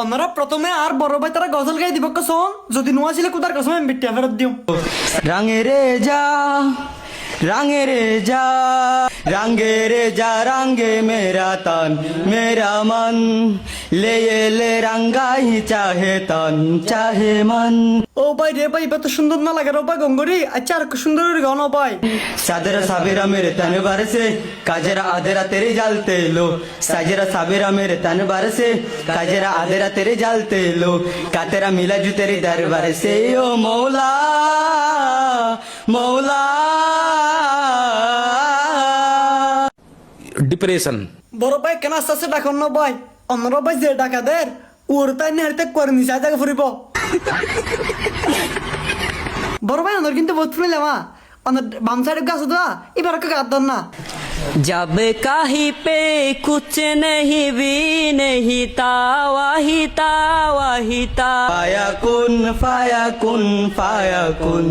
অন্যরা প্রথমে আর বড় ভাই তারা গজল গাই দিব কসম যদি নোয়া ছিল কোথার কসম আমি বিটিয়া ফেরত দিও রাঙে রে যা রাঙে রে যা রাঙে রে যা রাঙে মেরা তন মেরা মন ले रंगाई चाहे तन चाहे मन ও ভাই রে ভাই এবার তো সুন্দর না লাগে রে ভাই গঙ্গরি আচ্ছা আর সুন্দর করে গাও না ভাই साजरा साबेरा मेरे तन भर से काजरा आधेरा तेरे जलते लो साजरा साबेरा मेरे तन भर से काजरा आधेरा तेरे जलते लो का तेरा मिला जू तेरे दरबार से ओ मौला मौला ডিপ্রেশন বড় ভাই কেন আস্তে আস্তে ডাকন না ভাই অন্যরা ভাই যে ডাকা দের ওর তাই নেহারিতে করে নিছে আজ আগে ফুরিব বড় ভাই অন্য কিন্তু বহুত ফুলে মা অন্য বাম সাইড গাছ দা এবার গাদ না जब कहीं पे कुछ नहीं भी नहीं ता वही ता वही ता फाया कुन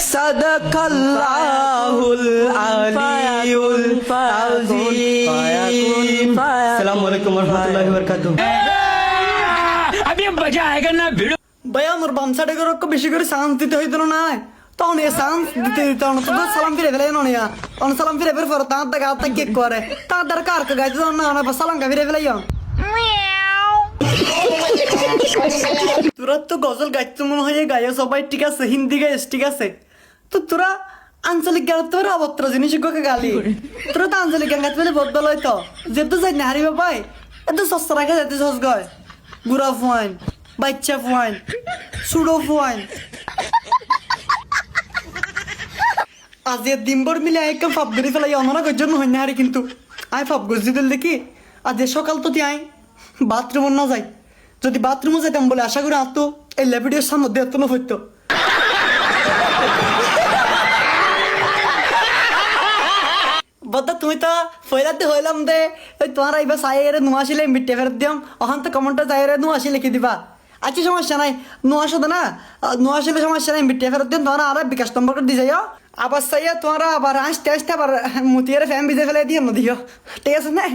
सदकल्लाहुल अलीयुल अज़ीम अस्सलामु अलैकुम व रहमतुल्लाहि व बरकातुहू अभी मजा आएगा ना भिड़ो ভাই আমার বাম সাইডে করে বেশি করে সাউন্ড দিতে হইতো না তখন এ সাউন্ড দিতে দিতে তো সালাম ফিরে ফেলে না নিয়া অন সালাম ফিরে ফেরে পর তার দাগা তা কেক করে তার দ্বারা কার কা গাইতে না না সালাম কা ফিরে ফেলে তোরা তো গজল গাইতে মনে হয় গায়ে সবাই ঠিক আছে হিন্দি গাইস ঠিক আছে তো তোরা আঞ্চলিক গান তোরা অবত্র জিনিস গোকে গালি তোরা তো আঞ্চলিক গান গাইতে বহুত ভালো হইতো যেহেতু যাই না হারিবে ভাই এত সস্তা রাখা যাইতে সস গয় গুড়া ফুয়াইন বাচ্চা ফুয়াইন সুডো ফুয়াইন আজ দিনভর মিলে একদম ফাপ ধরে ফেলাই অনরা জন্য হয় না হারি কিন্তু আমি ফাপ গজি দিল দেখি আজ সকাল তো আই বাথরুম না যাই যদি বাথরুমও যাইতাম বলে আশা করি আতো এই ল্যাপিডিওর সামনে দিয়ে তো না হইতো বদা তুমি তো ফয়লাতে হইলাম দে ওই তোমার এবার সাই এর নুয়া আসলে মিটে ফেরত দিম অহন তো কমেন্টে যাই রে নুয়া আসলে লিখে দিবা আচ্ছা সমস্যা নাই নুয়া আসতে না নুয়া আসলে সমস্যা নাই মিটে ফেরত দিম তোমার আর বিকাশ নম্বর করে দিয়ে যাইও আবার সাইয়া তোমার আবার আসতে আসতে আবার মুতিয়ারে ফ্যান ভিজে ফেলে দিয়ে দিও ঠিক আছে না